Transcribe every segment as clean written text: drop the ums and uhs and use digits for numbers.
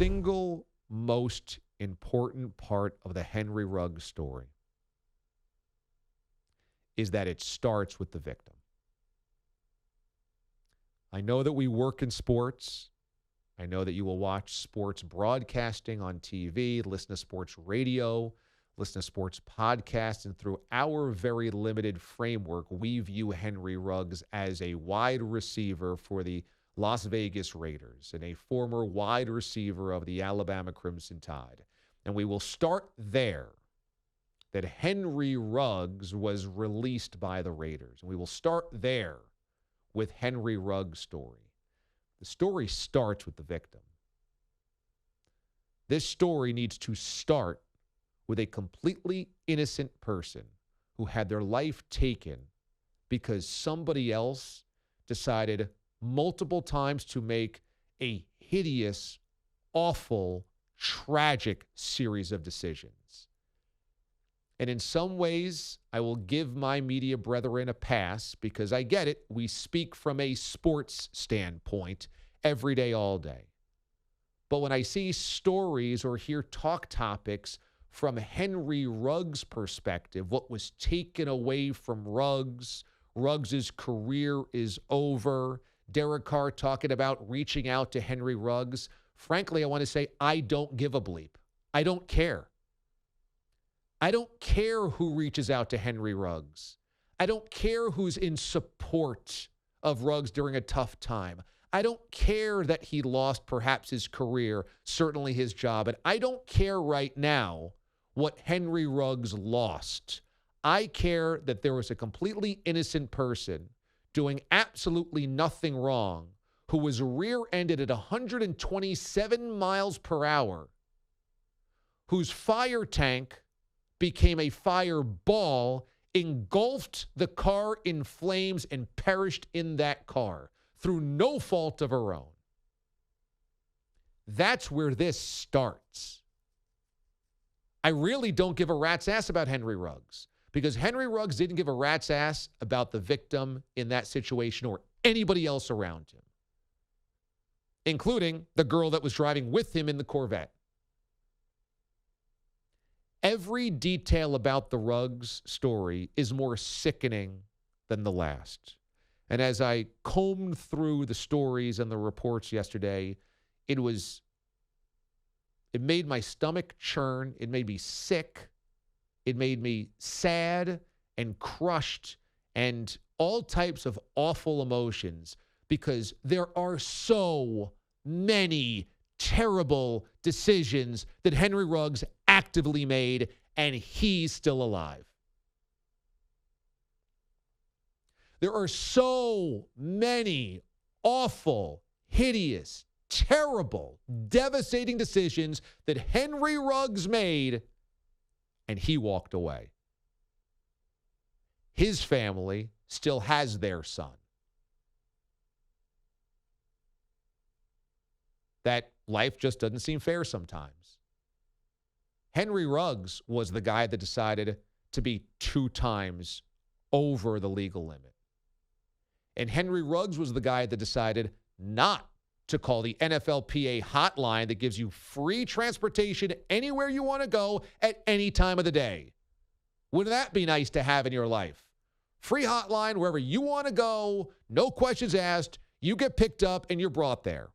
single most important part of the Henry Ruggs story is that it starts with the victim. I know that we work in sports. I know that you will watch sports broadcasting on TV, listen to sports radio, listen to sports podcasts, and through our very limited framework, we view Henry Ruggs as a wide receiver for the Las Vegas Raiders and a former wide receiver of the Alabama Crimson Tide. And we will start there, that Henry Ruggs was released by the Raiders. And we will start there with Henry Ruggs' story. The story starts with the victim. This story needs to start with a completely innocent person who had their life taken because somebody else decided multiple times to make a hideous, awful, tragic series of decisions. And in some ways, I will give my media brethren a pass because I get it. We speak from a sports standpoint every day, all day. But when I see stories or hear talk topics from Henry Ruggs' perspective, what was taken away from Ruggs, Ruggs' career is over, Derek Carr talking about reaching out to Henry Ruggs, frankly, I want to say I don't give a bleep. I don't care. I don't care who reaches out to Henry Ruggs. I don't care who's in support of Ruggs during a tough time. I don't care that he lost perhaps his career, certainly his job. And I don't care right now what Henry Ruggs lost. I care that there was a completely innocent person doing absolutely nothing wrong who was rear-ended at 127 miles per hour, whose fire tank became a fireball, engulfed the car in flames, and perished in that car through no fault of her own. That's where this starts. I really don't give a rat's ass about Henry Ruggs because Henry Ruggs didn't give a rat's ass about the victim in that situation or anybody else around him, including the girl that was driving with him in the Corvette. Every detail about the Ruggs story is more sickening than the last. And as I combed through the stories and the reports yesterday, it made my stomach churn. It made me sick. It made me sad and crushed and all types of awful emotions because there are so many terrible decisions that Henry Ruggs actively made, and he's still alive. There are so many awful, hideous, terrible, devastating decisions that Henry Ruggs made, and he walked away. His family still has their son. That life just doesn't seem fair sometimes. Henry Ruggs was the guy that decided to be 2 times over the legal limit. And Henry Ruggs was the guy that decided not to call the NFLPA hotline that gives you free transportation anywhere you want to go at any time of the day. Wouldn't that be nice to have in your life? Free hotline wherever you want to go, no questions asked, you get picked up and you're brought there.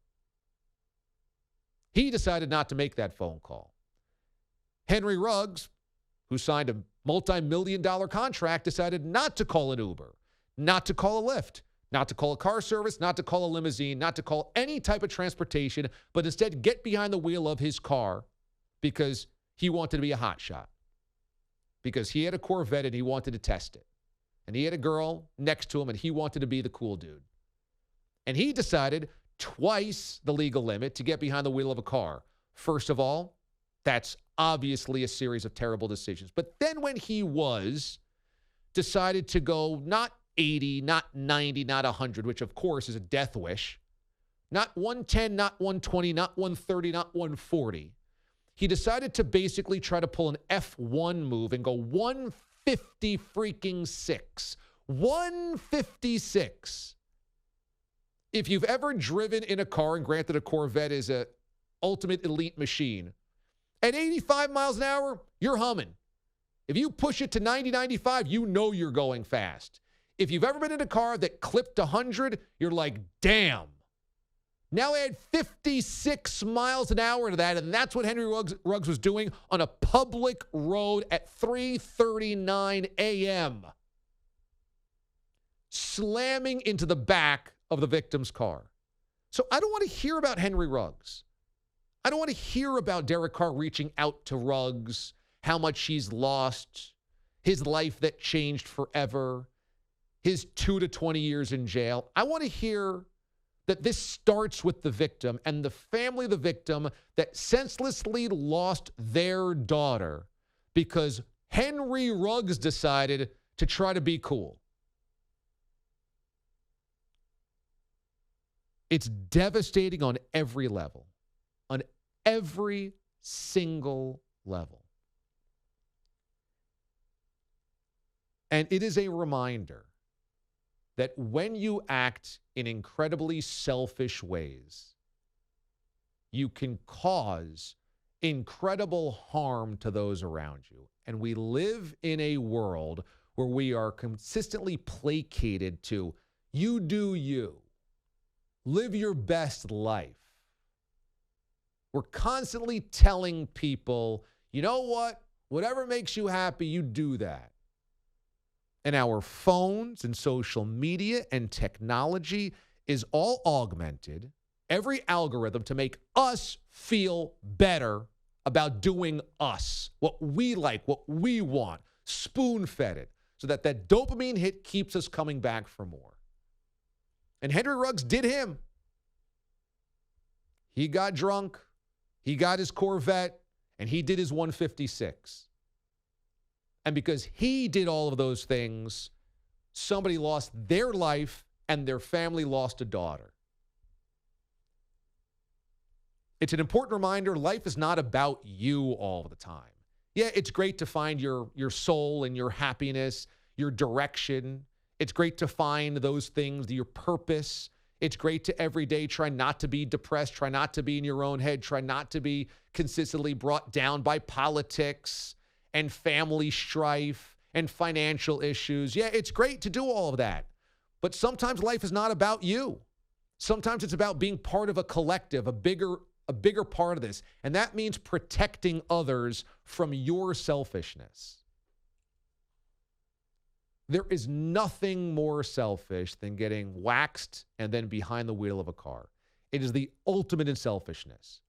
He decided not to make that phone call. Henry Ruggs, who signed a multi-million-dollar contract, decided not to call an Uber, not to call a Lyft, not to call a car service, not to call a limousine, not to call any type of transportation, but instead get behind the wheel of his car because he wanted to be a hotshot, because he had a Corvette and he wanted to test it. And he had a girl next to him and he wanted to be the cool dude. And he decided twice the legal limit to get behind the wheel of a car. First of all, that's obviously a series of terrible decisions. But then when he decided to go not 80, not 90, not 100, which of course is a death wish, not 110, not 120, not 130, not 140. He decided to basically try to pull an F1 move and go 150 freaking 6. 156. If you've ever driven in a car, and granted a Corvette is a ultimate elite machine. At 85 miles an hour, you're humming. If you push it to 90, 95, you know you're going fast. If you've ever been in a car that clipped 100, you're like, damn. Now add 56 miles an hour to that, and that's what Henry Ruggs was doing on a public road at 3:39 a.m., slamming into the back of the victim's car. So I don't want to hear about Henry Ruggs. I don't want to hear about Derek Carr reaching out to Ruggs, how much he's lost, his life that changed forever, his 2 to 20 years in jail. I want to hear that this starts with the victim and the family of the victim that senselessly lost their daughter because Henry Ruggs decided to try to be cool. It's devastating on every level, on every single level. And it is a reminder that when you act in incredibly selfish ways, you can cause incredible harm to those around you. And we live in a world where we are consistently placated to, you do you. Live your best life. We're constantly telling people, you know what? Whatever makes you happy, you do that. And our phones and social media and technology is all augmented, every algorithm to make us feel better about doing us, what we like, what we want, spoon-fed it, so that that dopamine hit keeps us coming back for more. And Henry Ruggs did him. He got drunk, he got his Corvette, and he did his 156. And because he did all of those things, somebody lost their life and their family lost a daughter. It's an important reminder, life is not about you all the time. Yeah, it's great to find your soul and your happiness, your direction. It's great to find those things, your purpose. It's great to every day try not to be depressed, try not to be in your own head, try not to be consistently brought down by politics and family strife and financial issues. Yeah, it's great to do all of that. But sometimes life is not about you. Sometimes it's about being part of a collective, a bigger part of this. And that means protecting others from your selfishness. There is nothing more selfish than getting waxed and then behind the wheel of a car. It is the ultimate in selfishness.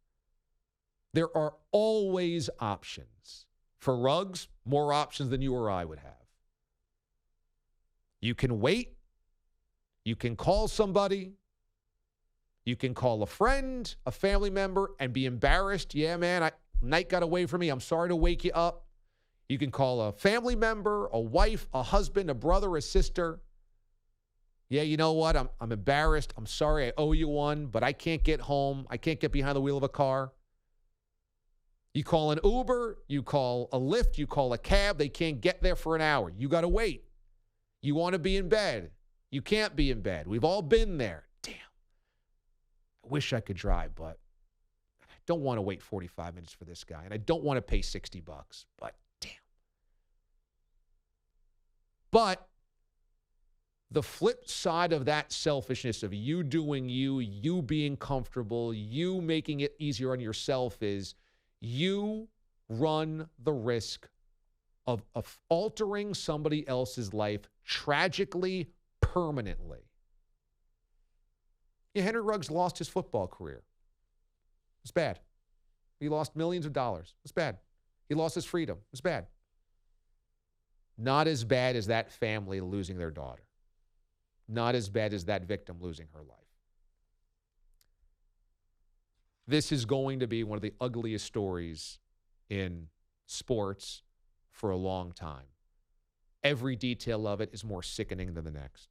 There are always options. For Ruggs, more options than you or I would have. You can wait. You can call somebody. You can call a friend, a family member, and be embarrassed. Yeah, man, night got away from me. I'm sorry to wake you up. You can call a family member, a wife, a husband, a brother, a sister. Yeah, you know what? I'm embarrassed. I'm sorry. I owe you one, but I can't get home. I can't get behind the wheel of a car. You call an Uber, you call a Lyft, you call a cab. They can't get there for an hour. You got to wait. You want to be in bed. You can't be in bed. We've all been there. Damn. I wish I could drive, but I don't want to wait 45 minutes for this guy. And I don't want to pay $60, but damn. But the flip side of that selfishness of you doing you, you being comfortable, you making it easier on yourself is you run the risk of altering somebody else's life tragically, permanently. Yeah, Henry Ruggs lost his football career. It's bad. He lost millions of dollars. It's bad. He lost his freedom. It's bad. Not as bad as that family losing their daughter. Not as bad as that victim losing her life. This is going to be one of the ugliest stories in sports for a long time. Every detail of it is more sickening than the next.